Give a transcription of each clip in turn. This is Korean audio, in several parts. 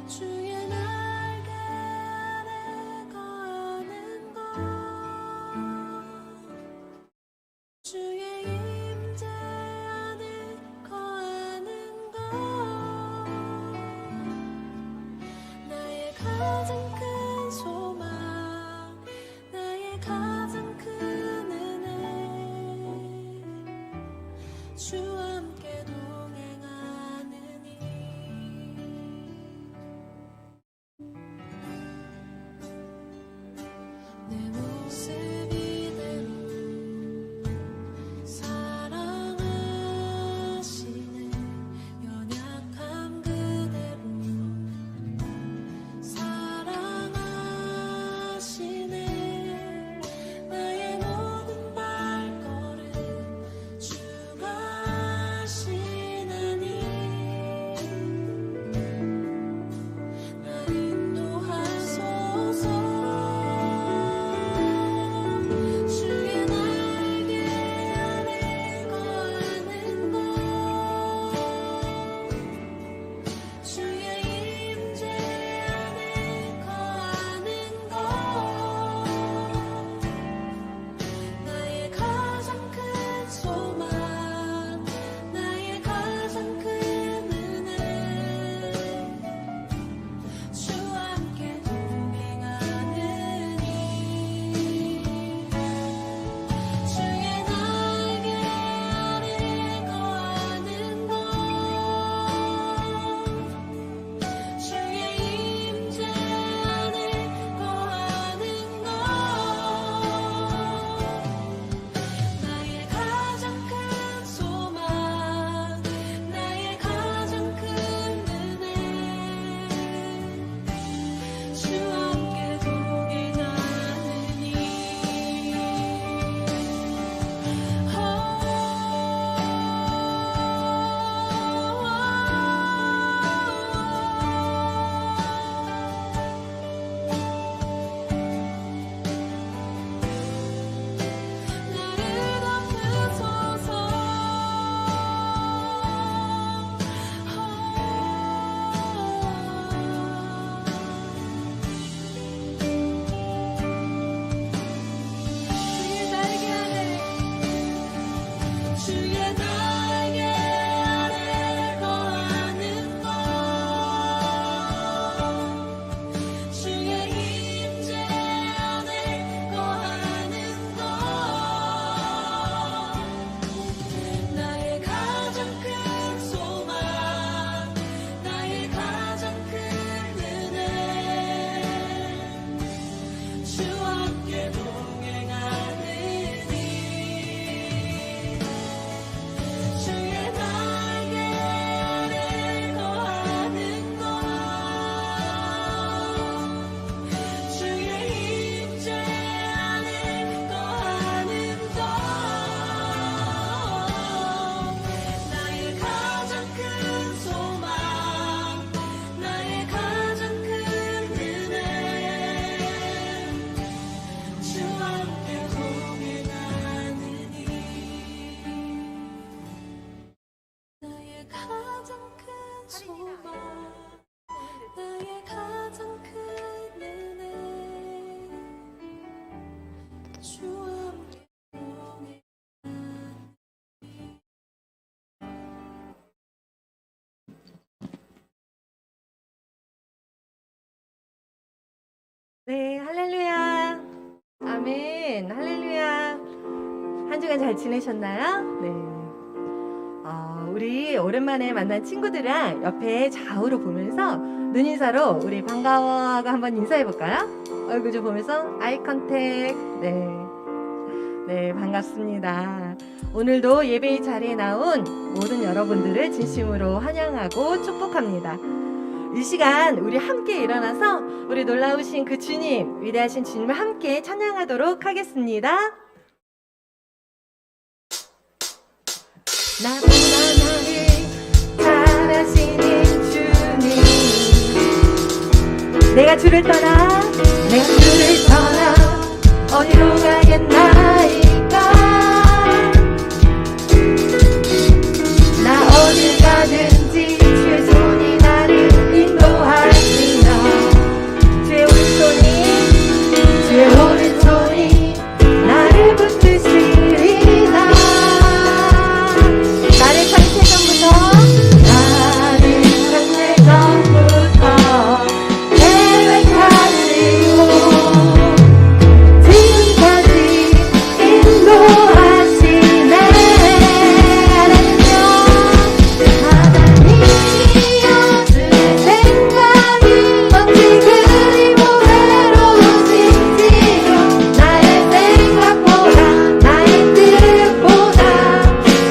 주의 날개 아래 거하는 것, 주의 임재 안에 거하는 것, 나의 가장 큰 소망, 나의 가장 큰 은혜, 주와 함께 동행하느니. 내 모습 이대로 사랑하시네. 연약함 그대로 사랑하시네. 나의 모든 발걸음 주가 하시나니. 날 인도하소서. 주의 날개 아래 거하는 것, 주의 임재 안에 거하는 것, 나의 가장 큰 소망, 나의 가장 큰 은혜, 주와 함께 동행하느니. 주의 날개 아래 거하는 것, 주의 임재 안에 거하는 것, 나의 가장 큰 소망, 나의 가장 큰 은혜, 주와 함께 동행하느니. 나를 덮으소서. 주의 날개 아래, 주의 날개 아래 거하는 것, 주의 임재 안에 거하는 것, 나의 가장 큰 소망, 나의 가장 큰 은혜, 주와 함께 동행하느니. 주의 날개 아래 거하는 것, 주의 임재 안에 거하는 것, 나의 가장 큰 소망, 나의 가장 큰 은혜, 주와 함께 동행하느니. 나의 가장 큰 소망, 나의 가장 큰 은혜, 주와 네, 할렐루야. 아멘. 할렐루야. 한 주간 잘 지내셨나요? 네. 우리 오랜만에 만난 친구들이랑 옆에 좌우로 보면서 눈인사로 우리 반가워하고 한번 인사해볼까요? 얼굴 좀 보면서 아이 컨택. 네. 네, 반갑습니다. 오늘도 예배의 자리에 나온 모든 여러분들을 진심으로 환영하고 축복합니다. 이 시간 우리 함께 일어나서 우리 놀라우신 그 주님, 위대하신 주님을 함께 찬양하도록 하겠습니다. 나보다 나를 잘하시는 주님, 내가 주를 떠나 어디로 가겠나이까. 나 어딜 가든지 주의 손이 나를 인도하시며, 주의 오른손이 나를 붙드시리라. 나를 창세전부터 계획하시고 지금까지 인도하시네. 하나님이여, 주의 생각이 어찌 그리 외로우신지요. 나의 생각보다 나의 뜻보다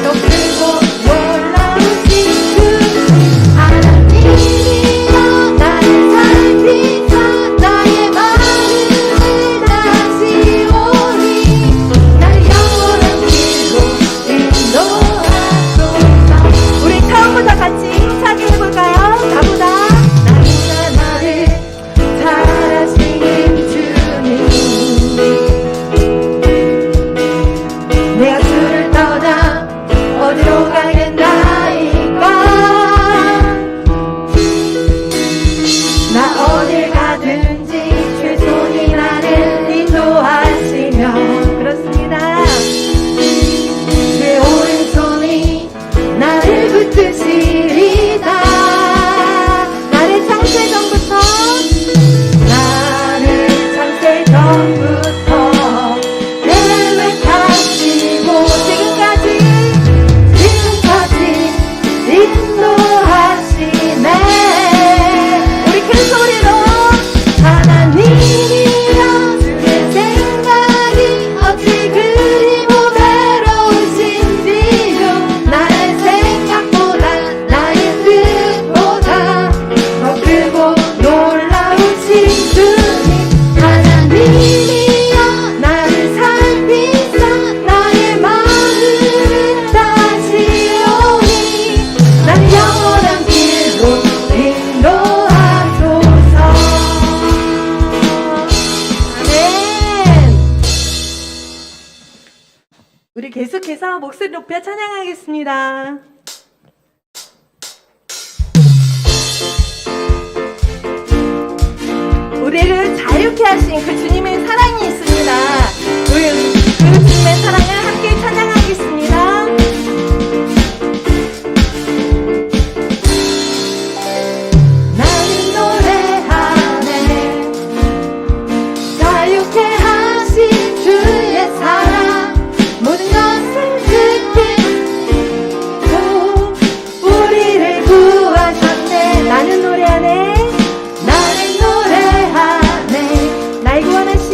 더 크고 놀라우신 그 하나님이여, 나를 살피사 나의 마음을 다시오니 나를 영원한 길로 인도하소서. 우리 처음부터 같이 힘차게 해볼까요? 나보다 나를 잘하시는 주님, 내가 주를 떠나 어디로 가겠나이까. 나 어딜 가든지 주의 손이 나를 인도하시며, 그렇습니다. 주의 오른손이 나를 붙드시리다. 나를 창세전부터 계획하시고 지금까지 인도하시네. 우리 큰 소리로 하나님이여, 주의 생각이 어찌 그리 외로우신지요. 나의 생각보다 나의 뜻보다 더 크고 놀라우신 주님, 하나님이여, 나를 살피사 나의 마음을 다시오니 나를 영원한 길로 인도하소서. 아멘. 우리 계속해서 목소리 높여 찬양하겠습니다. 우리를 자유케 하신 그 주님의 사랑이 있습니다. 우리 그 주님의 사랑을 함께 찬양하겠습니다. 나는 노래하네, 자유케 하신 주의 사랑, 모든 것을 지키고 우리를 구하셨네. 나는 노래하네, 나를 노래하네, 날 구원하신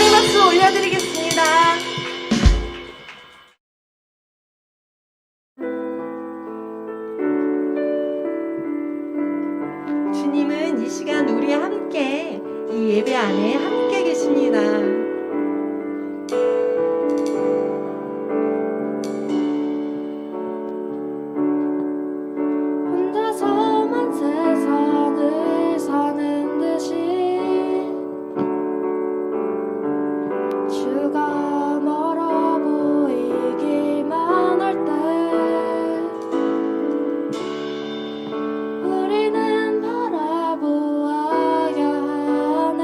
사랑의 박수 올려드리겠습니다. 주님은 이 시간 우리와 함께 이 예배 안에 함께 계십니다. 혼자서만 세상을 사는 듯이 주가 멀어 보이기만 할 때 우리는 바라보아야 하네.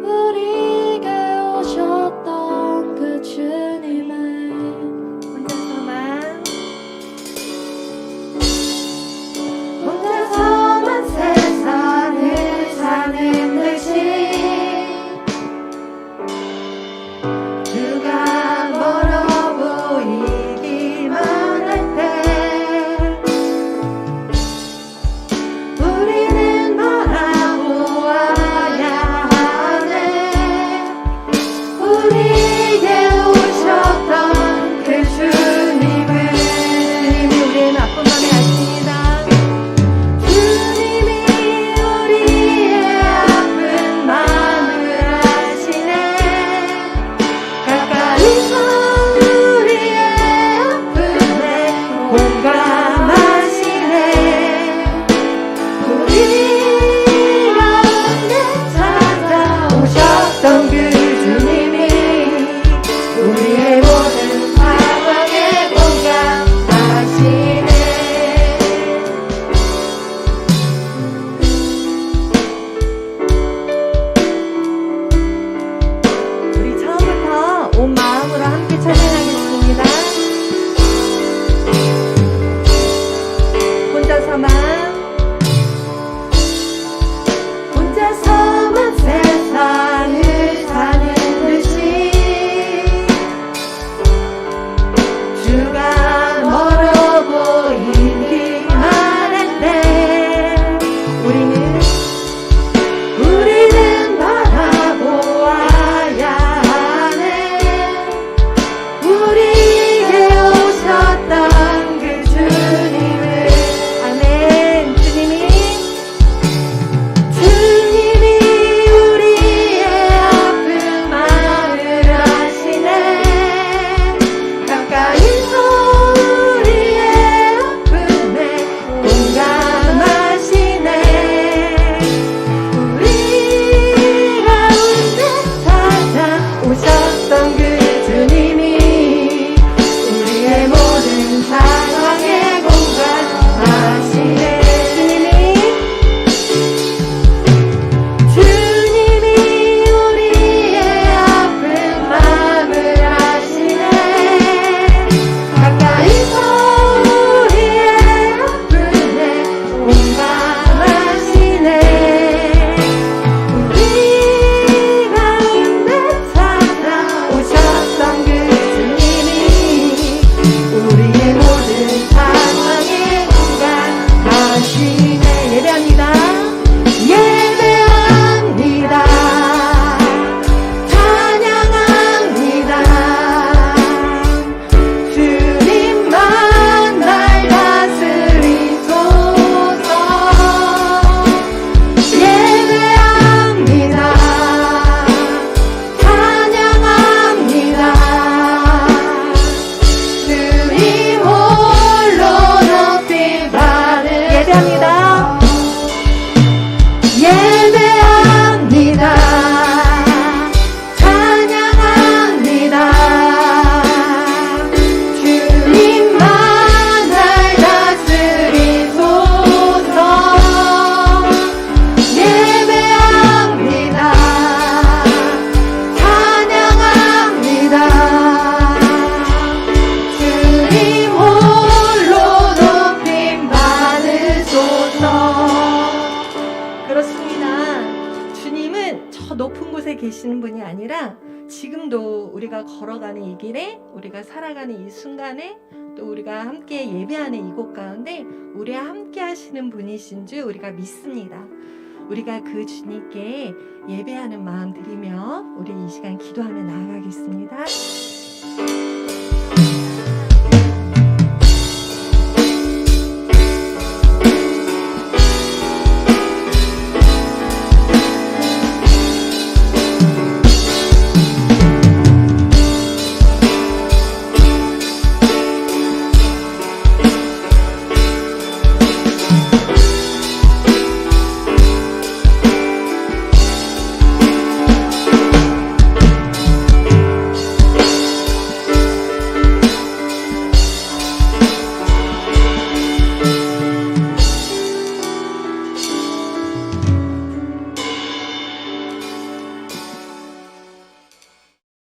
우리에게 오셨던 그 주님의 혼자서만 세상을 사는 듯이 주가 멀어 보이기만 할 때 우리는 바라보아야 하네. 우리에게 오셨던 그 주님을 우리의 나쁜 맘에 아십니다. 주님이 우리의 아픈 마음을 아시네. 가까이서 우리의 아픔에 공감하시네. 우리 가운데 찾아오셨던 그 주님이 우리의 모든 상황에 공감하시네. 우리 처음부터 온 마음으로 함께 찬양하겠습니다. 혼자서만 세상을 사는 듯이 주가 멀어 보이기만 할 때 우리는 바라보아야 하네. 우리에게 오셨던 그 주님을. 아멘. 주님이 우리의 아픈 마음을 아시네. 가까이서 우리의 아픔에 공감하시네. 우리 가운데 찾아오셨던 그 주님이 우리의 모든 상황에 공감하시네. 주님이 우리의 아픈 마음을 아시네. 가까이서 우리의 아픔에 공감하시네. 우리 가운데 찾아오셨던 그 주님이 우리의 모든 상황에 공감하시네. 예배합니다. 예배합니다. 찬양합니다. 주님만 날 다스리소서. 예배합니다. 찬양합니다. 주님 홀로 높이 받으소서. 예배합니다. 예배합니다. 찬양합니다. 주님만 날 다스리소서. 예배합니다. 찬양합니다. 주님 홀로 높임 받으소서. 그렇습니다. 주님은 저 높은 곳에 계시는 분이 아니라 지금도 우리가 걸어가는 이 길에, 우리가 살아가는 이 순간에, 또 우리가 함께 예배하는 이곳 가운데 우리와 함께 하시는 분이신 줄 우리가 믿습니다. 우리가 그 주님께 예배하는 마음 드리며 우리 이 시간 기도하며 나아가겠습니다.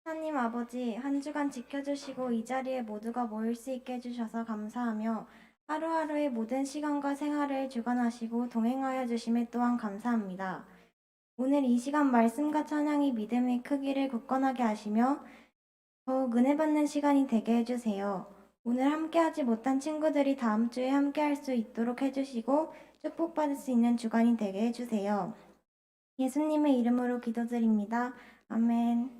하나님 아버지, 한 주간 지켜주시고 이 자리에 모두가 모일 수 있게 해주셔서 감사하며 하루하루의 모든 시간과 생활을 주관하시고 동행하여 주심에 또한 감사합니다. 오늘 이 시간 말씀과 찬양이 믿음의 크기를 굳건하게 하시며 더욱 은혜 받는 시간이 되게 해주세요. 오늘 함께하지 못한 친구들이 다음 주에 함께할 수 있도록 해주시고 축복받을 수 있는 주간이 되게 해주세요. 예수님의 이름으로 기도드립니다. 아멘.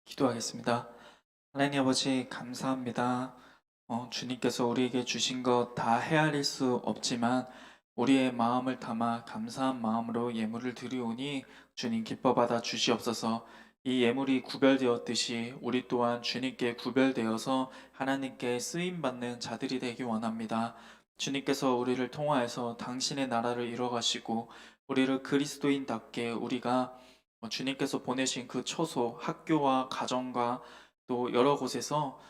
기도하겠습니다. 하나님 아버지 감사합니다. 주님께서 우리에게 주신 것 다 헤아릴 수 없지만 우리의 마음을 담아 감사한 마음으로 예물을 드리오니 주님 기뻐 받아 주시옵소서. 이 예물이 구별되었듯이 우리 또한 주님께 구별되어서 하나님께 쓰임받는 자들이 되기 원합니다. 주님께서 우리를 통하여서 당신의 나라를 이뤄가시고 우리를 그리스도인답게 우리가 주님께서 보내신 그 처소, 학교와 가정과 또 여러 곳에서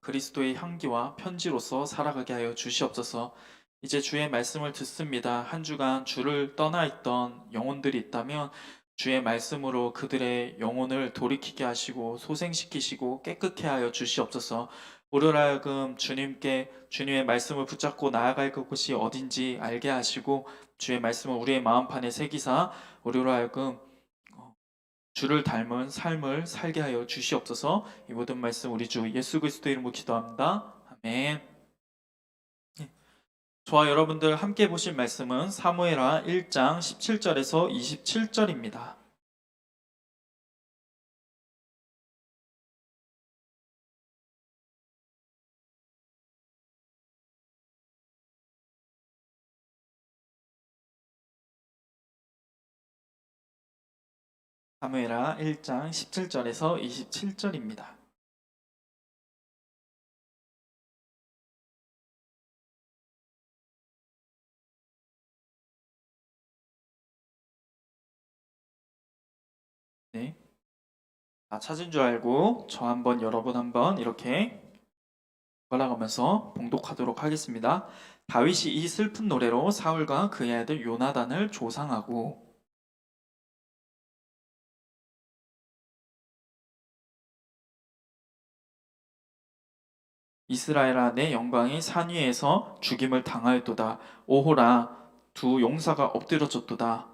그리스도의 향기와 편지로서 살아가게 하여 주시옵소서. 이제 주의 말씀을 듣습니다. 한 주간 주를 떠나 있던 영혼들이 있다면 주의 말씀으로 그들의 영혼을 돌이키게 하시고 소생시키시고 깨끗게 하여 주시옵소서. 우리로 하여금 주님의 말씀을 붙잡고 나아갈 곳이 어딘지 알게 하시고 주의 말씀을 우리의 마음판에 새기사 우리로 하여금 주를 닮은 삶을 살게 하여 주시옵소서. 이 모든 말씀 우리 주 예수 그리스도 이름으로 기도합니다. 아멘. 저와 여러분들 함께 보실 말씀은 사무엘하 1장 17절에서 27절입니다. 사무엘하 1장 17절에서 27절입니다. 네. 찾은 줄 알고 여러분 한번 이렇게 걸어가면서 봉독하도록 하겠습니다. 다윗이 이 슬픈 노래로 사울과 그의 아들 요나단을 조상하고 이스라엘아 내 영광이 산 위에서 죽임을 당하였도다. 오호라 두 용사가 엎드려졌도다.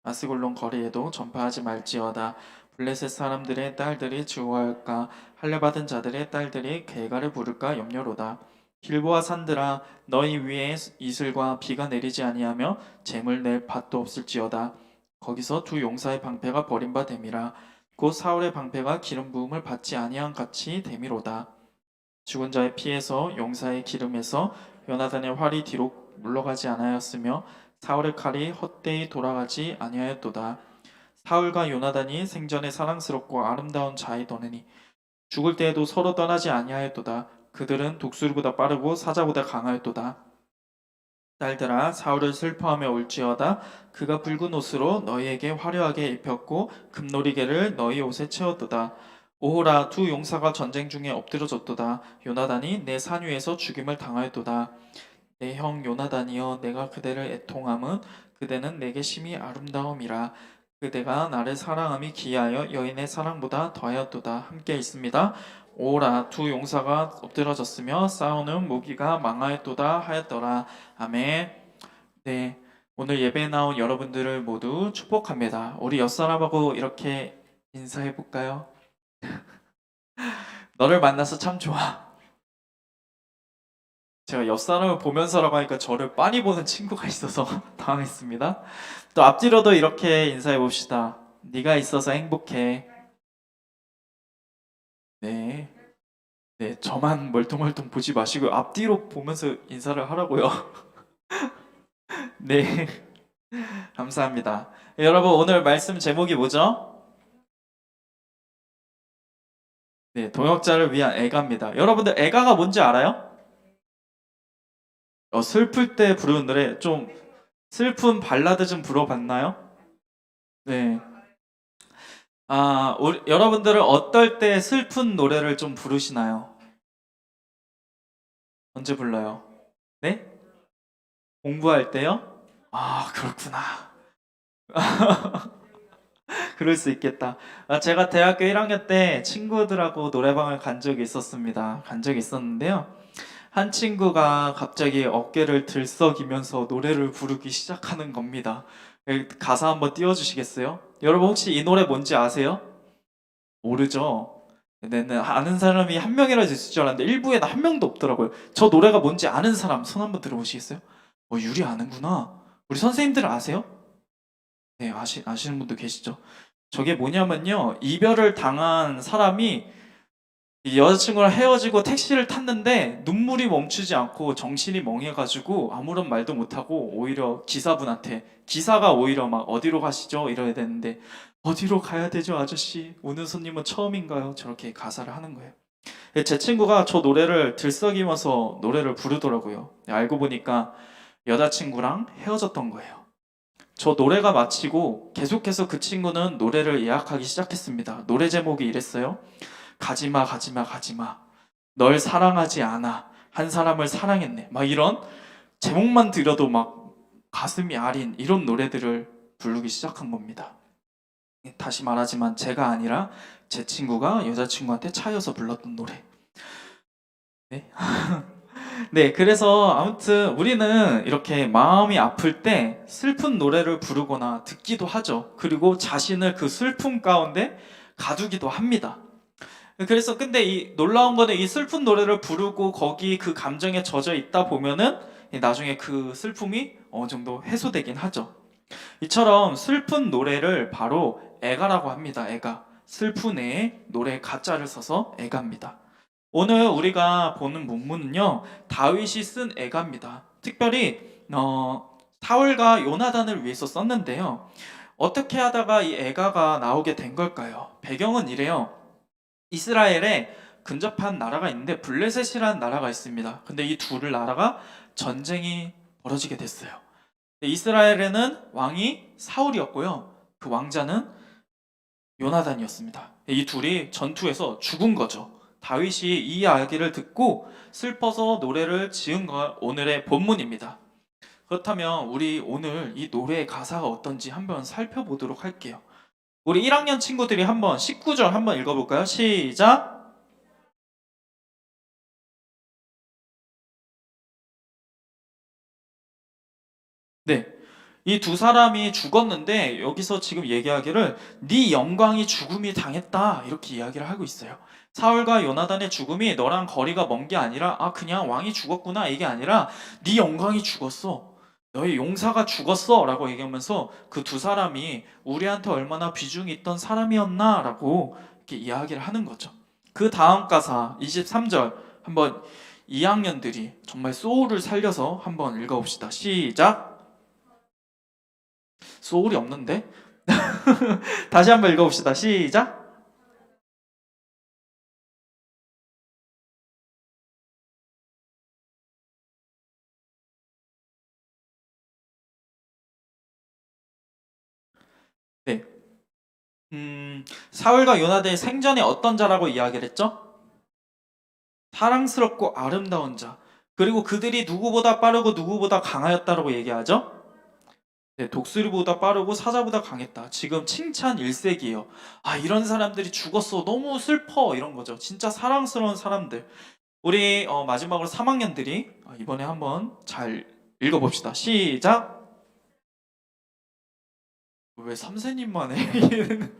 아스골론 거리에도 전파하지 말지어다. 블레셋 사람들의 딸들이 즐거워할까? 할례받은 자들의 딸들이 괴가를 부를까 염려로다. 길보아 산들아 너희 위에 이슬과 비가 내리지 아니하며 재물 낼 밭도 없을지어다. 거기서 두 용사의 방패가 버린 바 됨이라. 곧 사울의 방패가 기름 부음을 받지 아니한 같이 됨이로다. 죽은 자의 피에서 용사의 기름에서 요나단의 활이 뒤로 물러가지 아니하였으며 사울의 칼이 헛되이 돌아가지 아니하였도다. 사울과 요나단이 생전에 사랑스럽고 아름다운 자이더니 죽을 때에도 서로 떠나지 아니하였도다. 그들은 독수리보다 빠르고 사자보다 강하였도다. 딸들아, 사울을 슬퍼하며 울지어다. 그가 붉은 옷으로 너희에게 화려하게 입혔고 금놀이개를 너희 옷에 채웠도다. 오호라, 두 용사가 전쟁 중에 엎드러졌도다. 요나단이 내 산 위에서 죽임을 당하였도다. 내 형 요나단이여, 내가 그대를 애통함은 그대는 내게 심히 아름다움이라. 그대가 나를 사랑함이 기하여 여인의 사랑보다 더하였도다. 함께 있습니다. 오라, 두 용사가 엎드러졌으며 싸우는 무기가 망하였도다 하였더라. 아멘. 네, 오늘 예배에 나온 여러분들을 모두 축복합니다. 우리 옆사람하고 이렇게 인사해 볼까요? 너를 만나서 참 좋아. 제가 옆사람을 보면서라고 하니까 저를 빤히 보는 친구가 있어서 당황했습니다. 또 앞뒤로도 이렇게 인사해 봅시다. 네가 있어서 행복해. 네. 네, 저만 멀뚱멀뚱 보지 마시고 앞뒤로 보면서 인사를 하라고요. 네, 감사합니다. 여러분, 오늘 말씀 제목이 뭐죠? 네, 동역자를 위한 애가입니다. 여러분들 애가가 뭔지 알아요? 슬플 때 부르는 노래, 좀 슬픈 발라드 좀 불러봤나요? 네. 여러분들은 어떨 때 슬픈 노래를 좀 부르시나요? 언제 불러요? 네? 공부할 때요? 아, 그렇구나. 그럴 수 있겠다. 제가 대학교 1학년 때 친구들하고 노래방을 간 적이 있었습니다. 간 적이 있었는데요. 한 친구가 갑자기 어깨를 들썩이면서 노래를 부르기 시작하는 겁니다. 가사 한번 띄워주시겠어요? 여러분 혹시 이 노래 뭔지 아세요? 모르죠? 네, 아는 사람이 한 명이라도 있을 줄 알았는데 일부에는 한 명도 없더라고요. 저 노래가 뭔지 아는 사람 손 한번 들어보시겠어요? 유리 아는구나. 우리 선생님들 아세요? 네, 아시는 분도 계시죠? 저게 뭐냐면요, 이별을 당한 사람이 이 여자친구랑 헤어지고 택시를 탔는데 눈물이 멈추지 않고 정신이 멍해가지고 아무런 말도 못하고 오히려 기사가 오히려 막 어디로 가시죠? 이래야 되는데 어디로 가야 되죠, 아저씨? 오는 손님은 처음인가요? 저렇게 가사를 하는 거예요. 제 친구가 저 노래를 들썩이면서 노래를 부르더라고요. 알고 보니까 여자친구랑 헤어졌던 거예요. 저 노래가 마치고 계속해서 그 친구는 노래를 예약하기 시작했습니다. 노래 제목이 이랬어요. 가지마, 가지마, 가지마. 널 사랑하지 않아. 한 사람을 사랑했네. 막 이런 제목만 들어도 막 가슴이 아린 이런 노래들을 부르기 시작한 겁니다. 다시 말하지만 제가 아니라 제 친구가 여자친구한테 차여서 불렀던 노래. 네. 네, 그래서 아무튼 우리는 이렇게 마음이 아플 때 슬픈 노래를 부르거나 듣기도 하죠. 그리고 자신을 그 슬픔 가운데 가두기도 합니다. 그래서 근데 이 놀라운 거는 이 슬픈 노래를 부르고 거기 그 감정에 젖어 있다 보면은 나중에 그 슬픔이 어느 정도 해소되긴 하죠. 이처럼 슬픈 노래를 바로 애가라고 합니다. 애가. 슬픈 애의 노래 가짜를 써서 애가입니다. 오늘 우리가 보는 본문은요, 다윗이 쓴 애가입니다. 특별히 사울과 요나단을 위해서 썼는데요. 어떻게 하다가 이 애가가 나오게 된 걸까요? 배경은 이래요. 이스라엘에 근접한 나라가 있는데 블레셋이라는 나라가 있습니다. 근데 이 둘 나라가 전쟁이 벌어지게 됐어요. 이스라엘에는 왕이 사울이었고요. 그 왕자는 요나단이었습니다. 이 둘이 전투에서 죽은 거죠. 다윗이 이 이야기를 듣고 슬퍼서 노래를 지은 거 오늘의 본문입니다. 그렇다면 우리 오늘 이 노래의 가사가 어떤지 한번 살펴보도록 할게요. 우리 1학년 친구들이 한번 19절 한번 읽어볼까요? 시작! 네, 이 두 사람이 죽었는데 여기서 지금 얘기하기를 네 영광이 죽음이 당했다 이렇게 이야기를 하고 있어요. 사울과 요나단의 죽음이 너랑 거리가 먼 게 아니라 그냥 왕이 죽었구나 이게 아니라 네 영광이 죽었어. 너의 용사가 죽었어 라고 얘기하면서 그 두 사람이 우리한테 얼마나 비중이 있던 사람이었나 라고 이렇게 이야기를 하는 거죠. 그 다음 가사 23절 한번 2학년들이 정말 소울을 살려서 한번 읽어봅시다. 시작. 소울이 없는데? 다시 한번 읽어봅시다. 시작. 네. 사울과 요나단이 생전에 어떤 자라고 이야기를 했죠? 사랑스럽고 아름다운 자. 그리고 그들이 누구보다 빠르고 누구보다 강하였다라고 얘기하죠? 네, 독수리보다 빠르고 사자보다 강했다. 지금 칭찬 일색이에요. 아, 이런 사람들이 죽었어. 너무 슬퍼. 이런 거죠. 진짜 사랑스러운 사람들. 우리 마지막으로 3학년들이 이번에 한번 잘 읽어봅시다. 시작. 왜 3세님만 해?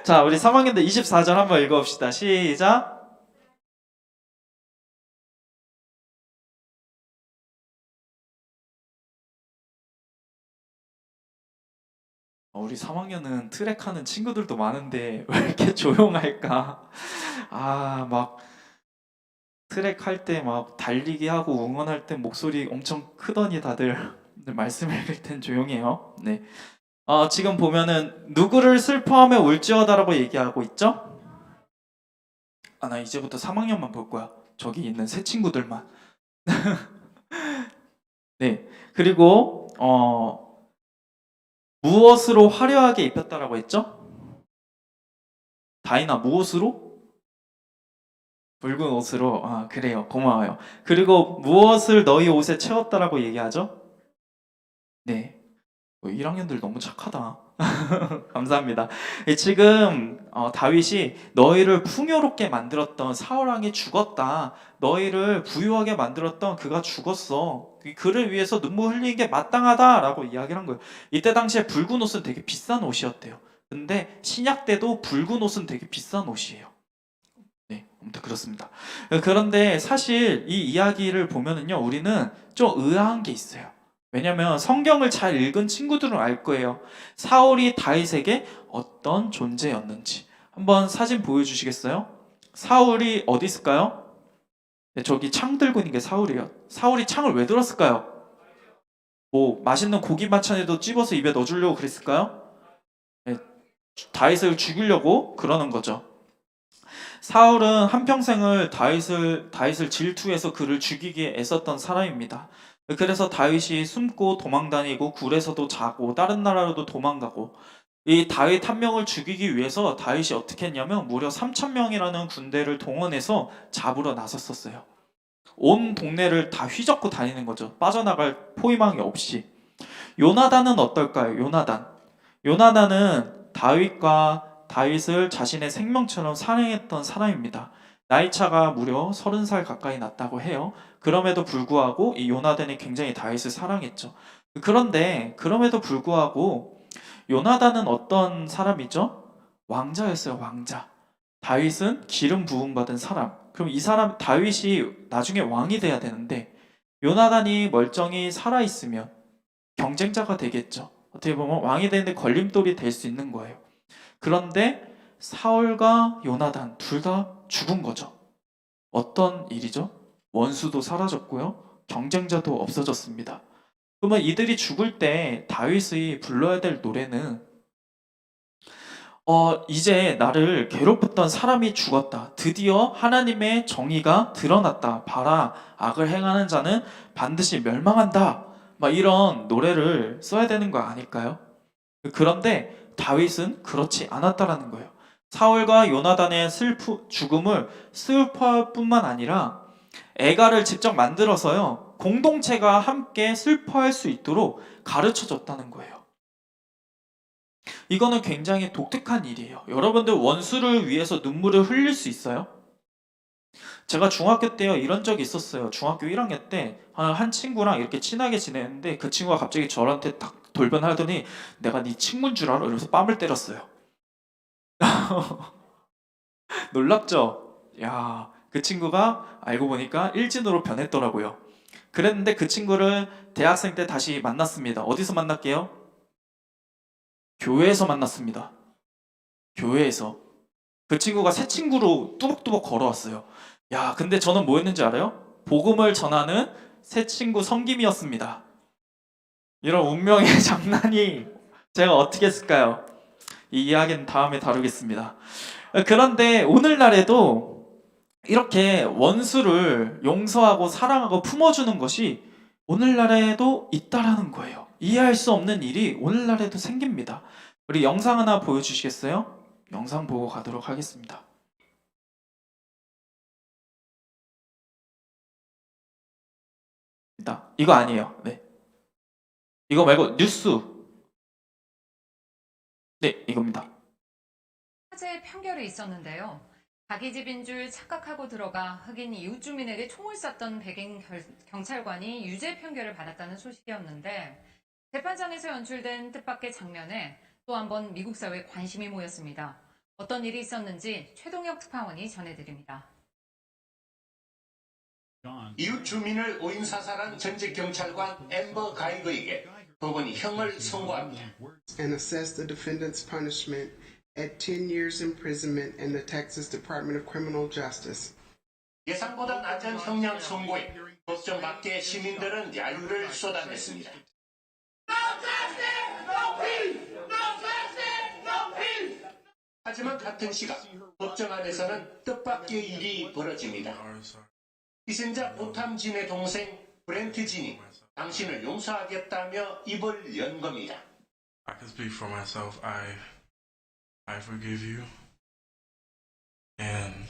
자, 우리 3학년들 24절 한번 읽어봅시다. 시작. 우리 3학년은 트랙하는 친구들도 많은데 왜 이렇게 조용할까? 아, 막 트랙할 때 막 달리기 하고 응원할 때 목소리 엄청 크더니 다들 말씀 읽을 땐 조용해요. 네. 지금 보면은 누구를 슬퍼하며 울지어다라고 얘기하고 있죠? 나 이제부터 3학년만 볼 거야. 저기 있는 새 친구들만. 네. 그리고 무엇으로 화려하게 입혔다라고 했죠? 다이나 무엇으로? 붉은 옷으로. 그래요. 고마워요. 그리고 무엇을 너희 옷에 채웠다라고 얘기하죠? 네. 1학년들 너무 착하다. 감사합니다. 지금 다윗이 너희를 풍요롭게 만들었던 사울 왕이 죽었다. 너희를 부유하게 만들었던 그가 죽었어. 그를 위해서 눈물 흘리는 게 마땅하다라고 이야기를 한 거예요. 이때 당시에 붉은 옷은 되게 비싼 옷이었대요. 근데 신약 때도 붉은 옷은 되게 비싼 옷이에요. 네, 아무튼 그렇습니다. 그런데 사실 이 이야기를 보면은요, 우리는 좀 의아한 게 있어요. 왜냐면 성경을 잘 읽은 친구들은 알 거예요. 사울이 다윗에게 어떤 존재였는지. 한번 사진 보여주시겠어요? 사울이 어디 있을까요? 네, 저기 창 들고 있는 게 사울이에요. 사울이 창을 왜 들었을까요? 뭐 맛있는 고기 반찬에도 찝어서 입에 넣어주려고 그랬을까요? 네, 다윗을 죽이려고 그러는 거죠. 사울은 한평생을 다윗을 질투해서 그를 죽이기에 애썼던 사람입니다. 그래서 다윗이 숨고 도망다니고 굴에서도 자고 다른 나라로도 도망가고, 이 다윗 한 명을 죽이기 위해서 다윗이 어떻게 했냐면 무려 3,000명이라는 군대를 동원해서 잡으러 나섰었어요. 온 동네를 다 휘젓고 다니는 거죠. 빠져나갈 포위망이 없이. 요나단은 어떨까요? 요나단은 다윗을 자신의 생명처럼 사랑했던 사람입니다. 나이차가 무려 30살 가까이 났다고 해요. 그럼에도 불구하고 이 요나단이 굉장히 다윗을 사랑했죠. 그럼에도 불구하고 요나단은 어떤 사람이죠? 왕자였어요, 왕자. 다윗은 기름 부음 받은 사람. 그럼 이 사람 다윗이 나중에 왕이 돼야 되는데 요나단이 멀쩡히 살아있으면 경쟁자가 되겠죠. 어떻게 보면 왕이 되는데 걸림돌이 될 수 있는 거예요. 그런데 사울과 요나단 둘 다 죽은 거죠. 어떤 일이죠? 원수도 사라졌고요. 경쟁자도 없어졌습니다. 그러면 이들이 죽을 때 다윗이 불러야 될 노래는 이제 나를 괴롭혔던 사람이 죽었다. 드디어 하나님의 정의가 드러났다. 봐라, 악을 행하는 자는 반드시 멸망한다. 막 이런 노래를 써야 되는 거 아닐까요? 그런데 다윗은 그렇지 않았다라는 거예요. 사울과 요나단의 죽음을 슬퍼할 뿐만 아니라 애가를 직접 만들어서요, 공동체가 함께 슬퍼할 수 있도록 가르쳐 줬다는 거예요. 이거는 굉장히 독특한 일이에요. 여러분들 원수를 위해서 눈물을 흘릴 수 있어요? 제가 중학교 때요, 이런 적이 있었어요. 중학교 1학년 때 한 친구랑 이렇게 친하게 지냈는데 그 친구가 갑자기 저한테 딱 돌변하더니 내가 네 친구인 줄 알아? 이러면서 뺨을 때렸어요. 놀랍죠? 야, 그 친구가 알고 보니까 일진으로 변했더라고요. 그랬는데 그 친구를 대학생 때 다시 만났습니다. 어디서 만났게요? 교회에서 만났습니다. 교회에서. 그 친구가 새 친구로 뚜벅뚜벅 걸어왔어요. 야, 근데 저는 뭐였는지 알아요? 복음을 전하는 새 친구 섬김이었습니다. 이런 운명의 장난이 제가 어떻게 했을까요? 이 이야기는 다음에 다루겠습니다. 그런데 오늘날에도 이렇게 원수를 용서하고 사랑하고 품어주는 것이 오늘날에도 있다라는 거예요. 이해할 수 없는 일이 오늘날에도 생깁니다. 우리 영상 하나 보여주시겠어요? 영상 보고 가도록 하겠습니다. 이거 아니에요. 네. 이거 말고 뉴스. 네, 이겁니다. 화재 판결이 있었는데요. 자기 집인 줄 착각하고 들어가 흑인 이웃 주민에게 총을 쐈던 백인 경찰관이 유죄 판결을 받았다는 소식이었는데 재판장에서 연출된 뜻밖의 장면에 또 한 번 미국 사회에 관심이 모였습니다. 어떤 일이 있었는지 최동혁 특파원이 전해드립니다. 이웃 주민을 오인 사살한 전직 경찰관 앰버 가이거에게 법원이 형을 선고합니다. and assessed the defendant's punishment at 10 years imprisonment in the Texas Department of Criminal Justice. 예상보다 낮은 형량 선고에 법정 밖에 시민들은 야유를 쏟아냈습니다. 하지만 같은 시각 법정 안에서는 뜻밖의 일이 벌어집니다. 희생자 보탐진의 동생 브렌트 진이 당신을 용서하겠다며 입을 연 겁니다. I can speak for myself. I forgive you. And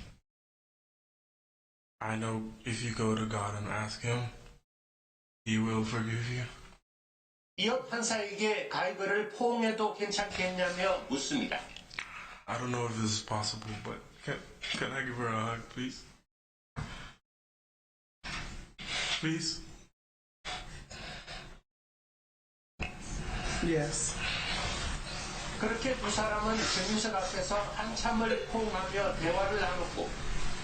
I know if you go to God and ask him, he will forgive you. 이어 판사에게 가이거를 포옹해도 괜찮겠냐며 묻습니다. I don't know if this is possible, but can I give her a hug, please? Please? Yes. 그렇게 두 사람은 정인석 앞에서 한참을 포옹하며 대화를 나눴고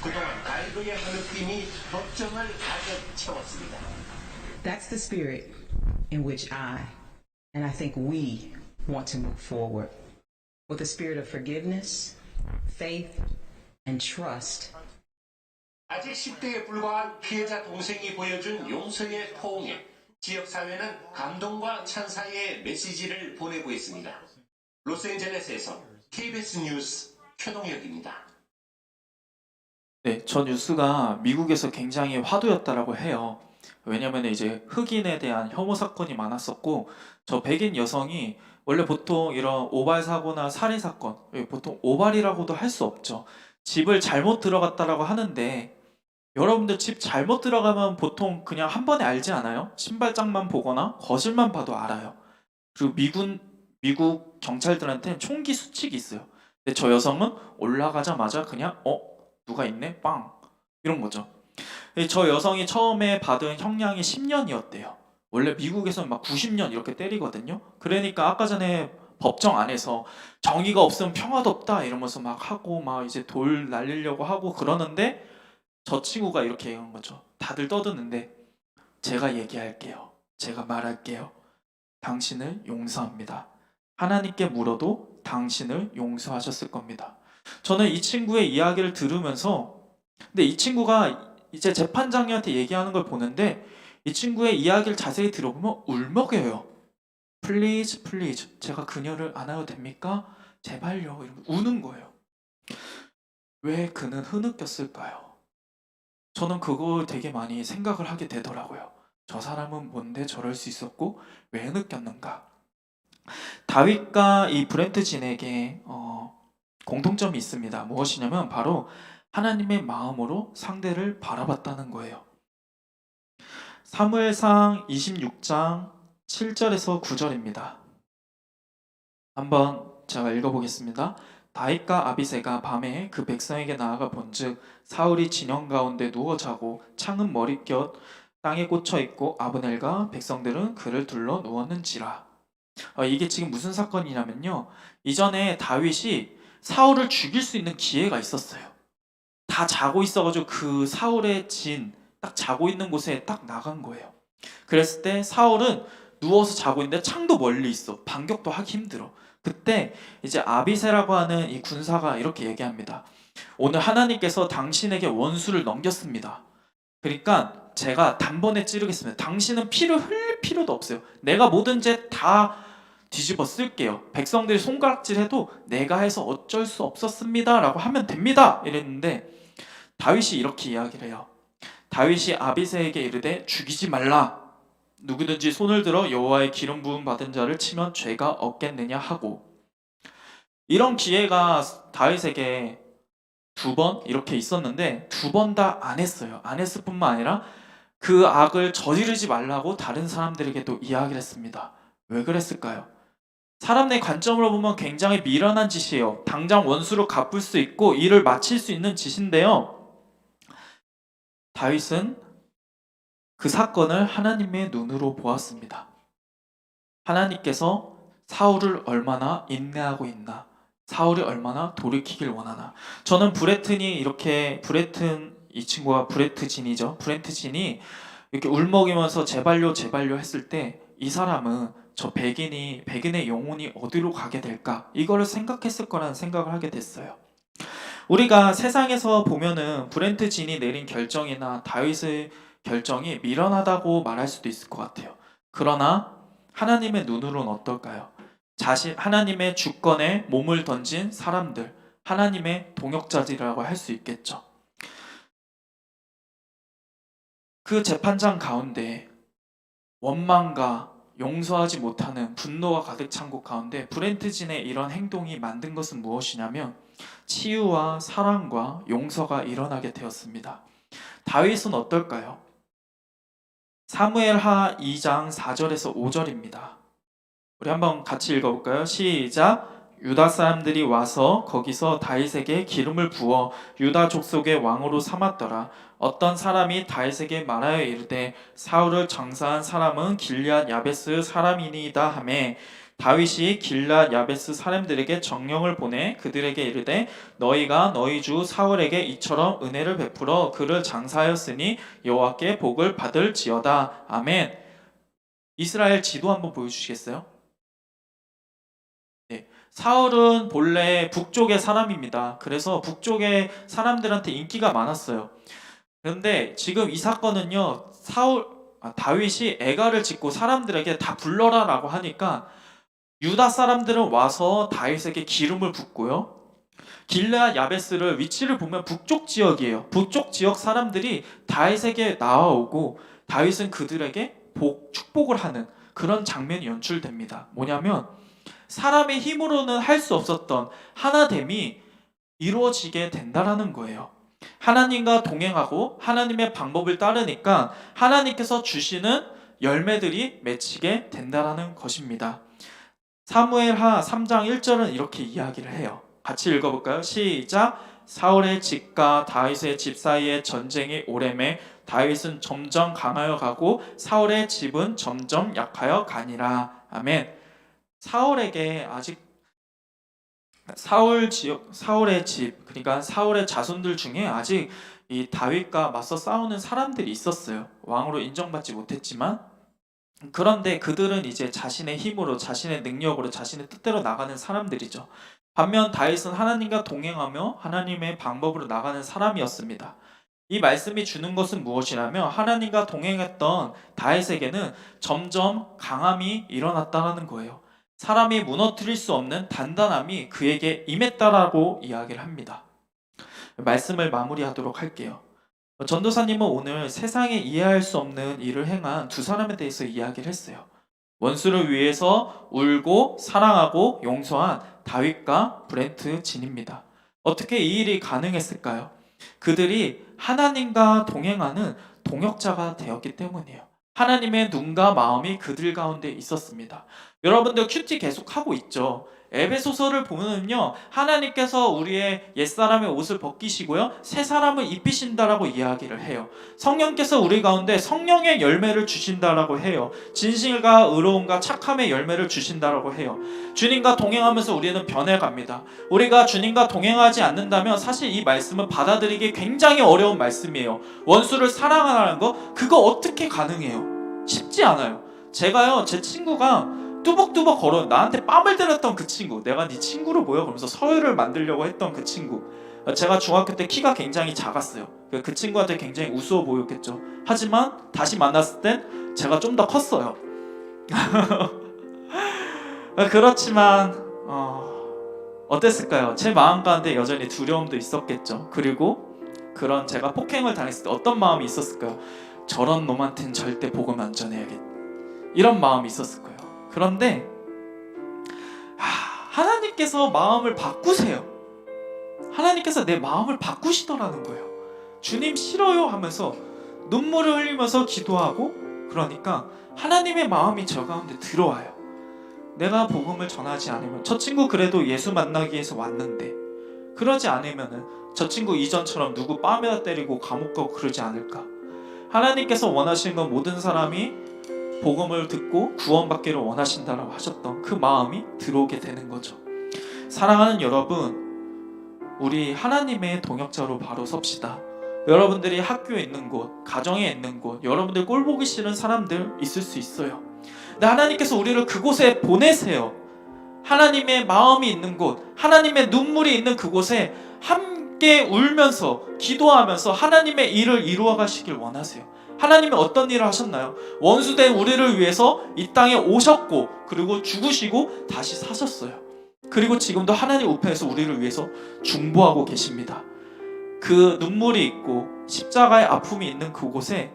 그동안 가이거의 흐느낌이 법정을 가득 채웠습니다. That's the spirit in which and I think we want to move forward with a spirit of forgiveness, faith, and trust. 아직 10대에 불과한 피해자 동생이 보여준 용서의 포옹에 지역사회는 감동과 찬사의 메시지를 보내고 있습니다. 로스앤젤레스에서 KBS 뉴스 최동혁입니다. 네, 저 뉴스가 미국에서 굉장히 화두였다라고 해요. 왜냐면 이제 흑인에 대한 혐오 사건이 많았었고, 저 백인 여성이 원래 보통 이런 오발 사고나 살해 사건, 보통 오발이라고도 할 수 없죠. 집을 잘못 들어갔다라고 하는데, 여러분들 집 잘못 들어가면 보통 그냥 한 번에 알지 않아요? 신발장만 보거나 거실만 봐도 알아요. 그리고 미국 경찰들한테는 총기 수칙이 있어요. 근데 저 여성은 올라가자마자 그냥 누가 있네? 빵! 이런 거죠. 저 여성이 처음에 받은 형량이 10년이었대요. 원래 미국에서는 막 90년 이렇게 때리거든요. 그러니까 아까 전에 법정 안에서 정의가 없으면 평화도 없다 이러면서 막 하고 막 이제 돌 날리려고 하고 그러는데 저 친구가 이렇게 얘기한 거죠. 다들 떠드는데 제가 얘기할게요. 제가 말할게요. 당신을 용서합니다. 하나님께 물어도 당신을 용서하셨을 겁니다. 저는 이 친구의 이야기를 들으면서 근데 이 친구가 이제 재판장님한테 얘기하는 걸 보는데 이 친구의 이야기를 자세히 들어보면 울먹여요. Please, please. 제가 그녀를 안아도 됩니까? 제발요. 이러면 우는 거예요. 왜 그는 흐느꼈을까요? 저는 그걸 되게 많이 생각을 하게 되더라고요. 저 사람은 뭔데 저럴 수 있었고 왜 느꼈는가? 다윗과 이 브렌트 진에게 공통점이 있습니다. 무엇이냐면 바로 하나님의 마음으로 상대를 바라봤다는 거예요. 사무엘상 26장 7절에서 9절입니다. 한번 제가 읽어보겠습니다. 다윗과 아비새가 밤에 그 백성에게 나아가 본즉 사울이 진영 가운데 누워 자고 창은 머리곁 땅에 꽂혀 있고 아브넬과 백성들은 그를 둘러 누웠는지라. 이게 지금 무슨 사건이냐면요. 이전에 다윗이 사울을 죽일 수 있는 기회가 있었어요. 다 자고 있어가지고 그 사울의 딱 자고 있는 곳에 딱 나간 거예요. 그랬을 때 사울은 누워서 자고 있는데 창도 멀리 있어. 반격도 하기 힘들어. 그때 이제 아비새라고 하는 이 군사가 이렇게 얘기합니다. 오늘 하나님께서 당신에게 원수를 넘겼습니다. 그러니까 제가 단번에 찌르겠습니다. 당신은 피를 흘릴 필요도 없어요. 내가 모든 죄 다 뒤집어 쓸게요. 백성들이 손가락질해도 내가 해서 어쩔 수 없었습니다 라고 하면 됩니다 이랬는데, 다윗이 이렇게 이야기를 해요. 다윗이 아비새에게 이르되 죽이지 말라. 누구든지 손을 들어 여호와의 기름 부음 받은 자를 치면 죄가 없겠느냐 하고, 이런 기회가 다윗에게 2번 이렇게 있었는데 2번 다 안 했어요. 안 했을 뿐만 아니라 그 악을 저지르지 말라고 다른 사람들에게도 이야기를 했습니다. 왜 그랬을까요? 사람의 관점으로 보면 굉장히 미련한 짓이에요. 당장 원수로 갚을 수 있고 일을 마칠 수 있는 짓인데요, 다윗은 그 사건을 하나님의 눈으로 보았습니다. 하나님께서 사울을 얼마나 인내하고 있나, 사울이 얼마나 돌이키길 원하나. 저는 이 친구가 브레트진이죠. 브레트진이 이렇게 울먹이면서 제발요 제발요 했을 때 이 사람은 저 백인의 영혼이 어디로 가게 될까, 이거를 생각했을 거라는 생각을 하게 됐어요. 우리가 세상에서 보면은 브레트진이 내린 결정이나 다윗의 결정이 미련하다고 말할 수도 있을 것 같아요. 그러나 하나님의 눈으로는 어떨까요? 하나님의 주권에 몸을 던진 사람들, 하나님의 동역자들이라고 할 수 있겠죠. 그 재판장 가운데 원망과 용서하지 못하는 분노가 가득 찬 곳 가운데 브레트진의 이런 행동이 만든 것은 무엇이냐면 치유와 사랑과 용서가 일어나게 되었습니다. 다윗은 어떨까요? 사무엘하 2장 4절에서 5절입니다. 우리 한번 같이 읽어볼까요? 시작! 유다 사람들이 와서 거기서 다윗에게 기름을 부어 유다 족속의 왕으로 삼았더라. 어떤 사람이 다윗에게 말하여 이르되 사울을 장사한 사람은 길앗 야베스 사람이니이다 하매, 다윗이 길앗 야베스 사람들에게 정령을 보내 그들에게 이르되 너희가 너희 주 사울에게 이처럼 은혜를 베풀어 그를 장사하였으니 여호와께 복을 받을지어다. 아멘. 이스라엘 지도 한번 보여주시겠어요? 사울은 본래 북쪽의 사람입니다. 그래서 북쪽의 사람들한테 인기가 많았어요. 그런데 지금 이 사건은요, 다윗이 애가를 짓고 사람들에게 다 불러라 라고 하니까 유다 사람들은 와서 다윗에게 기름을 붓고요, 길앗 야베스를 위치를 보면 북쪽 지역이에요. 북쪽 지역 사람들이 다윗에게 나와오고 다윗은 그들에게 축복을 하는 그런 장면이 연출됩니다. 뭐냐면 사람의 힘으로는 할 수 없었던 하나됨이 이루어지게 된다라는 거예요. 하나님과 동행하고 하나님의 방법을 따르니까 하나님께서 주시는 열매들이 맺히게 된다라는 것입니다. 사무엘하 3장 1절은 이렇게 이야기를 해요. 같이 읽어볼까요? 시작! 사울의 집과 다윗의 집 사이에 전쟁이 오래매 다윗은 점점 강하여 가고 사울의 집은 점점 약하여 가니라. 아멘. 사울의 집, 그러니까 사울의 자손들 중에 아직 이 다윗과 맞서 싸우는 사람들이 있었어요. 왕으로 인정받지 못했지만, 그런데 그들은 이제 자신의 힘으로, 자신의 능력으로, 자신의 뜻대로 나가는 사람들이죠. 반면 다윗은 하나님과 동행하며 하나님의 방법으로 나가는 사람이었습니다. 이 말씀이 주는 것은 무엇이냐면 하나님과 동행했던 다윗에게는 점점 강함이 일어났다는 거예요. 사람이 무너뜨릴 수 없는 단단함이 그에게 임했다라고 이야기를 합니다. 말씀을 마무리하도록 할게요. 전도사님은 오늘 세상에 이해할 수 없는 일을 행한 2사람에 대해서 이야기를 했어요. 원수를 위해서 울고 사랑하고 용서한 다윗과 브레트진입니다. 어떻게 이 일이 가능했을까요? 그들이 하나님과 동행하는 동역자가 되었기 때문이에요. 하나님의 눈과 마음이 그들 가운데 있었습니다. 여러분들 큐티 계속 하고 있죠. 에베소서를 보면요, 하나님께서 우리의 옛사람의 옷을 벗기시고요, 새 사람을 입히신다라고 이야기를 해요. 성령께서 우리 가운데 성령의 열매를 주신다라고 해요. 진실과 의로움과 착함의 열매를 주신다라고 해요. 주님과 동행하면서 우리는 변해갑니다. 우리가 주님과 동행하지 않는다면 사실 이 말씀은 받아들이기 굉장히 어려운 말씀이에요. 원수를 사랑하라는 거, 그거 어떻게 가능해요? 쉽지 않아요. 제가요, 제 친구가 뚜벅뚜벅 걸어 나한테 뺨을 때렸던 그 친구, 내가 네 친구로 보여? 그러면서 서열을 만들려고 했던 그 친구. 제가 중학교 때 키가 굉장히 작았어요. 그 친구한테 굉장히 우스워 보였겠죠. 하지만 다시 만났을 땐 제가 좀 더 컸어요. 그렇지만 어땠을까요? 제 마음 가운데 여전히 두려움도 있었겠죠. 그리고 그런 제가 폭행을 당했을 때 어떤 마음이 있었을까요? 저런 놈한테는 절대 복음 안 전해야겠다, 이런 마음이 있었을 거예요. 그런데 하나님께서 마음을 바꾸세요. 하나님께서 내 마음을 바꾸시더라는 거예요. 주님 싫어요 하면서 눈물을 흘리면서 기도하고, 그러니까 하나님의 마음이 저 가운데 들어와요. 내가 복음을 전하지 않으면, 저 친구 그래도 예수 만나기 위해서 왔는데 그러지 않으면은 저 친구 이전처럼 누구 뺨에다 때리고 감옥 가고 그러지 않을까. 하나님께서 원하시는 건 모든 사람이 복음을 듣고 구원받기를 원하신다라고 하셨던 그 마음이 들어오게 되는 거죠. 사랑하는 여러분, 우리 하나님의 동역자로 바로 섭시다. 여러분들이 학교에 있는 곳, 가정에 있는 곳, 여러분들 꼴 보기 싫은 사람들 있을 수 있어요. 근데 하나님께서 우리를 그곳에 보내세요. 하나님의 마음이 있는 곳, 하나님의 눈물이 있는 그곳에 함께 울면서 기도하면서 하나님의 일을 이루어 가시길 원하세요. 하나님이 어떤 일을 하셨나요? 원수된 우리를 위해서 이 땅에 오셨고, 그리고 죽으시고 다시 사셨어요. 그리고 지금도 하나님 우편에서 우리를 위해서 중보하고 계십니다. 그 눈물이 있고 십자가의 아픔이 있는 그곳에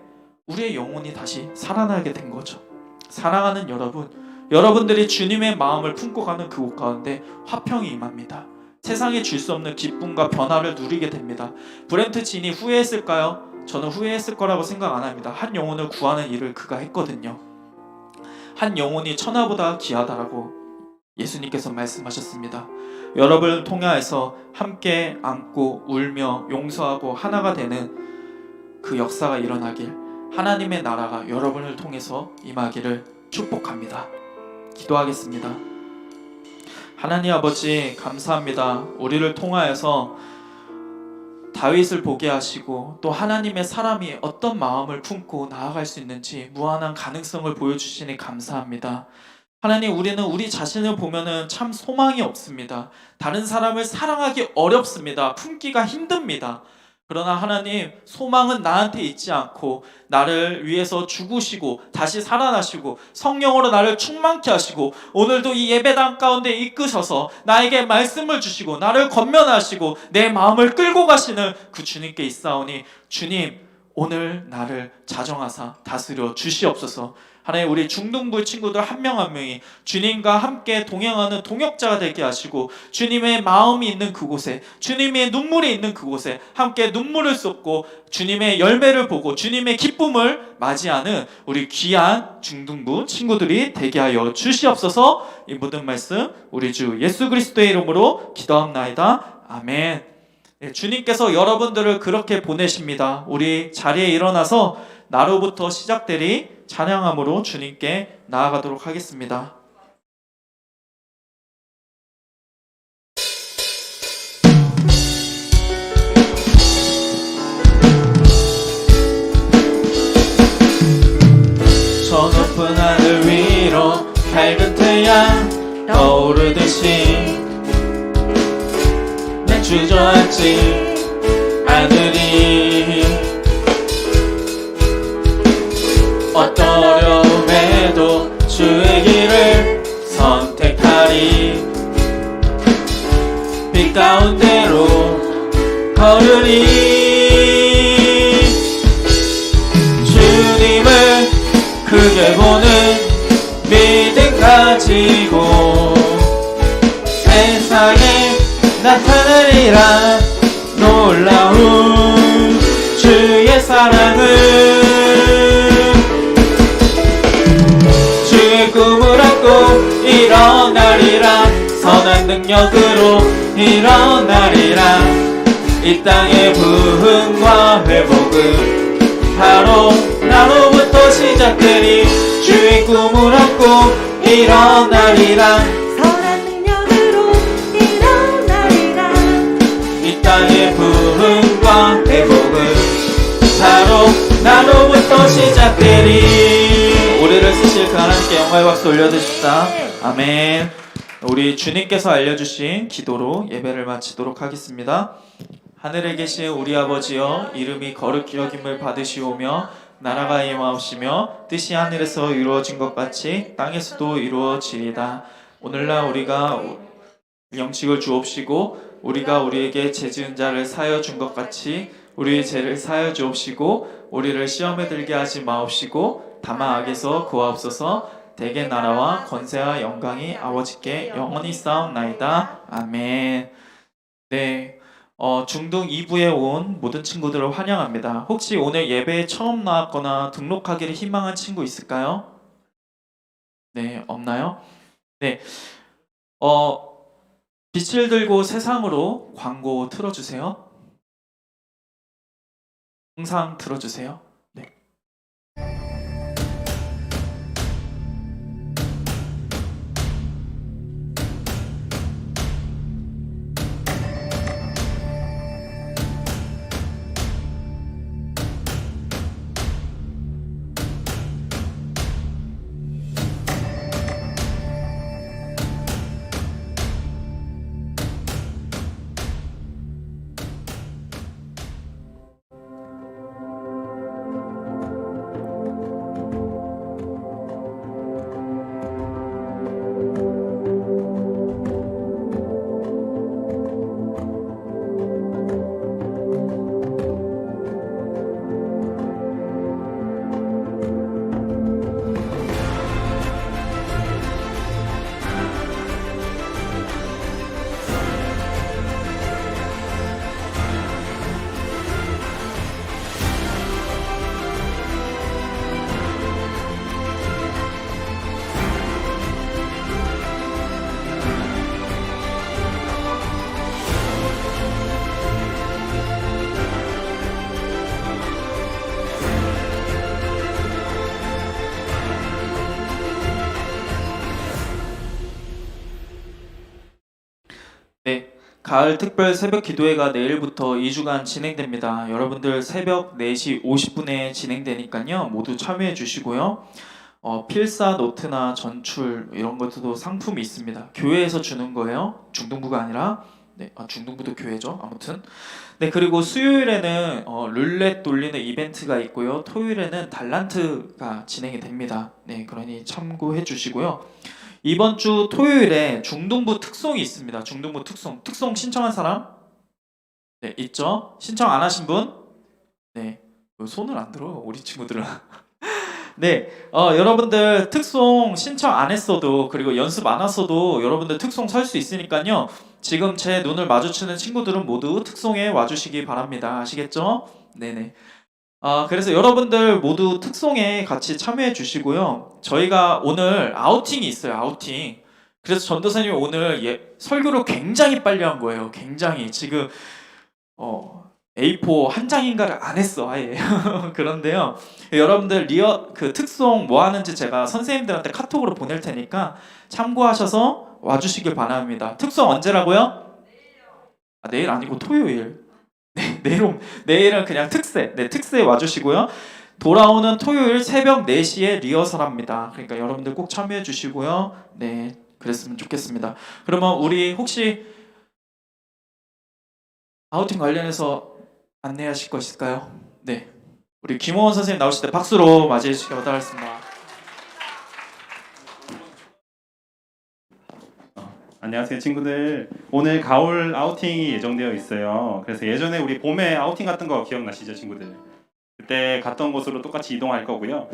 우리의 영혼이 다시 살아나게 된 거죠. 사랑하는 여러분, 여러분들이 주님의 마음을 품고 가는 그곳 가운데 화평이 임합니다. 세상에 줄 수 없는 기쁨과 변화를 누리게 됩니다. 브렌트 진이 후회했을까요? 저는 후회했을 거라고 생각 안 합니다. 한 영혼을 구하는 일을 그가 했거든요. 한 영혼이 천하보다 귀하다라고 예수님께서 말씀하셨습니다. 여러분을 통하여서 함께 안고 울며 용서하고 하나가 되는 그 역사가 일어나길, 하나님의 나라가 여러분을 통해서 임하기를 축복합니다. 기도하겠습니다. 하나님 아버지, 감사합니다. 우리를 통하여서 다윗을 보게 하시고 또 하나님의 사람이 어떤 마음을 품고 나아갈 수 있는지 무한한 가능성을 보여주시니 감사합니다. 하나님, 우리는 우리 자신을 보면은 참 소망이 없습니다. 다른 사람을 사랑하기 어렵습니다. 품기가 힘듭니다. 그러나 하나님, 소망은 나한테 있지 않고 나를 위해서 죽으시고 다시 살아나시고 성령으로 나를 충만케 하시고 오늘도 이 예배당 가운데 이끄셔서 나에게 말씀을 주시고 나를 권면하시고 내 마음을 끌고 가시는 그 주님께 있사오니, 주님, 오늘 나를 자정하사 다스려 주시옵소서. 하나님, 우리 중등부 친구들 한 명 한 명이 주님과 함께 동행하는 동역자가 되게 하시고 주님의 마음이 있는 그곳에, 주님의 눈물이 있는 그곳에 함께 눈물을 쏟고 주님의 열매를 보고 주님의 기쁨을 맞이하는 우리 귀한 중등부 친구들이 되게 하여 주시옵소서. 이 모든 말씀 우리 주 예수 그리스도의 이름으로 기도합나이다. 아멘. 주님께서 여러분들을 그렇게 보내십니다. 우리 자리에 일어나서 나로부터 시작되리 찬양함으로 주님께 나아가도록 하겠습니다. 저 높은 하늘 위로 밝은 태양 떠오르듯이 내 주저앉지 않으리. 어떤 어려움에도 주의 길을 선택하리. 빛 가운데로 걸으리. 주님을 크게 보는 믿음 가지고 세상에 나타내리라. 놀라운 주의 사랑을, 주의 꿈을 안고 일어나리라. 선한 능력으로 일어나리라. 이 땅의 부흥과 회복은 바로 나로부터 시작되리. 주의 꿈을 안고 일어나리라. 선한 능력으로 일어나리라. 이 땅의 부흥과 회복은 바로 나로부터 시작되리. 우리를 살아계실 그 하나님께 영광의 박수 올려드립시다. 아멘. 우리 주님께서 알려주신 기도로 예배를 마치도록 하겠습니다. 하늘에 계신 우리 아버지여, 이름이 거룩히 여김을 받으시오며 나라가 임하옵시며 뜻이 하늘에서 이루어진 것 같이 땅에서도 이루어지리다. 오늘날 우리가 영식을 주옵시고 우리가 우리에게 죄 지은 자를 사하여 준 것 같이 우리의 죄를 사하여 주옵시고 우리를 시험에 들게 하지 마옵시고 다만 악에서 구하옵소서. 대개 나라와 권세와 영광이 아버지께 영원히 쌓옵나이다. 아멘. 네, 중등 2부에 온 모든 친구들을 환영합니다. 혹시 오늘 예배에 처음 나왔거나 등록하기를 희망한 친구 있을까요? 네, 없나요? 네, 빛을 들고 세상으로 광고 틀어주세요. 항상 들어주세요. 네. 네, 가을 특별 새벽 기도회가 내일부터 2주간 진행됩니다. 여러분들 새벽 4시 50분에 진행되니까요. 모두 참여해 주시고요. 필사 노트나 전출 이런 것도 상품이 있습니다. 교회에서 주는 거예요. 중등부가 아니라. 네, 중등부도 교회죠. 아무튼. 네, 그리고 수요일에는 룰렛 돌리는 이벤트가 있고요. 토요일에는 달란트가 진행이 됩니다. 네, 그러니 참고해 주시고요. 이번 주 토요일에 중등부 특송이 있습니다. 중등부 특송 신청한 사람? 네, 있죠? 신청 안 하신 분? 네, 손을 안 들어 우리 친구들은. 네, 여러분들 특송 신청 안 했어도 그리고 연습 안 왔어도 여러분들 특송 설 수 있으니까요. 지금 제 눈을 마주치는 친구들은 모두 특송에 와주시기 바랍니다. 아시겠죠? 네네. 그래서 여러분들 모두 특송에 같이 참여해 주시고요. 저희가 오늘 아우팅이 있어요. 아우팅. 그래서 전도사님이 오늘 설교를 굉장히 빨리 한 거예요. 굉장히 지금 A4 한 장인가를 안 했어 아예. 그런데요. 여러분들 그 특송 뭐 하는지 제가 선생님들한테 카톡으로 보낼 테니까 참고하셔서 와주시길 바랍니다. 특송 언제라고요? 내일 아니고 토요일. 네, 내일은 그냥 특세. 네, 특세에 와주시고요. 돌아오는 토요일 새벽 4시에 리허설합니다. 그러니까 여러분들 꼭 참여해 주시고요. 네, 그랬으면 좋겠습니다. 그러면 우리 혹시 아우팅 관련해서 안내하실 거 있을까요? 네, 우리 김호원 선생님 나오실 때 박수로 맞이해 주시기 바라겠습니다. 안녕하세요 친구들. 오늘 가을 아우팅이 예정되어 있어요. 그래서 예전에 우리 봄에 아우팅 갔던 거 기억나시죠 친구들? 그때 갔던 곳으로 똑같이 이동할 거고요.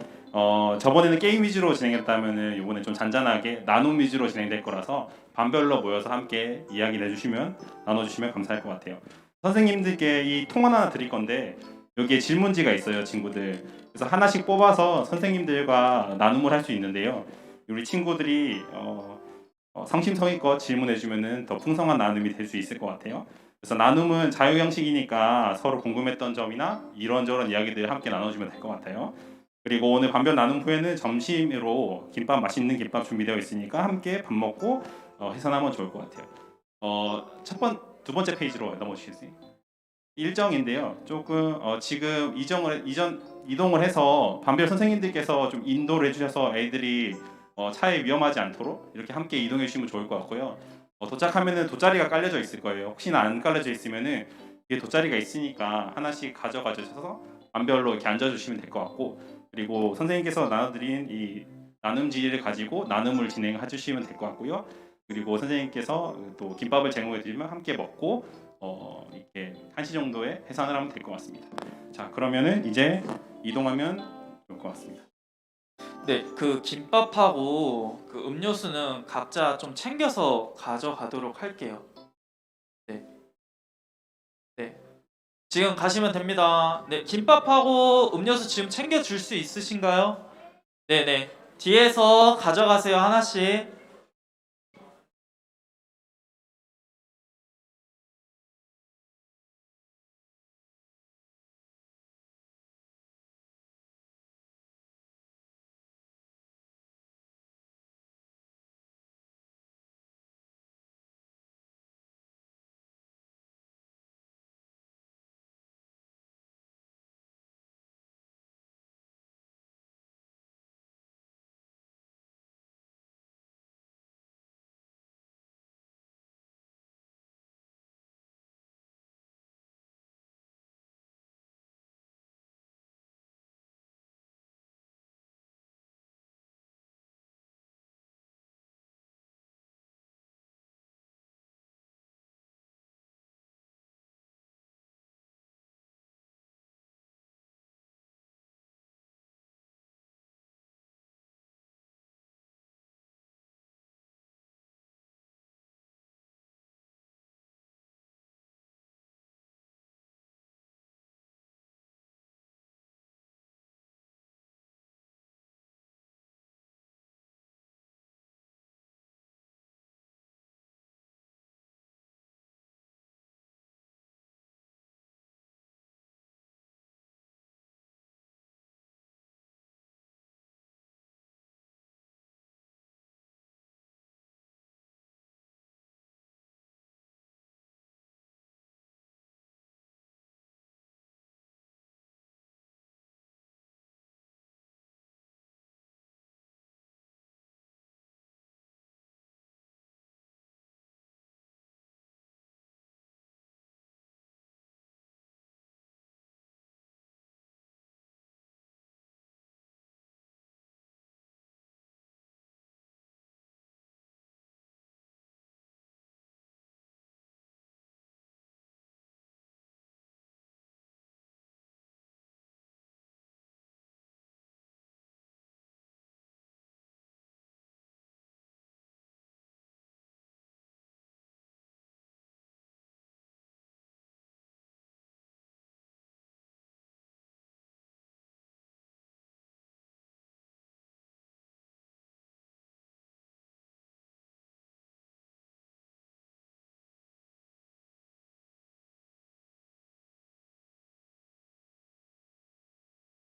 저번에는 게임 위주로 진행했다면은 이번에 좀 잔잔하게 나눔 위주로 진행될 거라서 반별로 모여서 함께 이야기 내주시면 나눠주시면 감사할 것 같아요. 선생님들께 이 통화 하나 드릴 건데 여기에 질문지가 있어요 친구들. 그래서 하나씩 뽑아서 선생님들과 나눔을 할 수 있는데요. 우리 친구들이 성심성의껏 질문해주면은 더 풍성한 나눔이 될 수 있을 것 같아요. 그래서 나눔은 자유 형식이니까 서로 궁금했던 점이나 이런저런 이야기들 함께 나눠주면 될 것 같아요. 그리고 오늘 반별 나눔 후에는 점심으로 맛있는 김밥 준비되어 있으니까 함께 밥 먹고 해산하면 좋을 것 같아요. 두 번째 페이지로 넘어주시겠어요? 일정인데요. 조금 지금 이동을 해서 반별 선생님들께서 좀 인도를 해주셔서 애들이 차에 위험하지 않도록 이렇게 함께 이동해 주시면 좋을 것 같고요. 도착하면은 돗자리가 깔려져 있을 거예요. 혹시나 안 깔려져 있으면은 뒤에 돗자리가 있으니까 하나씩 가져가셔서 반별로 이렇게 앉아주시면 될 것 같고, 그리고 선생님께서 나눠드린 이 나눔지를 가지고 나눔을 진행해 주시면 될 것 같고요. 그리고 선생님께서 또 김밥을 제공해 드리면 함께 먹고 이렇게 1시 정도에 해산을 하면 될 것 같습니다. 자, 그러면은 이제 이동하면 좋을 것 같습니다. 네, 그 김밥하고 그 음료수는 각자 좀 챙겨서 가져가도록 할게요. 네. 네. 지금 가시면 됩니다. 네, 김밥하고 음료수 지금 챙겨 줄 수 있으신가요? 네네. 뒤에서 가져가세요, 하나씩.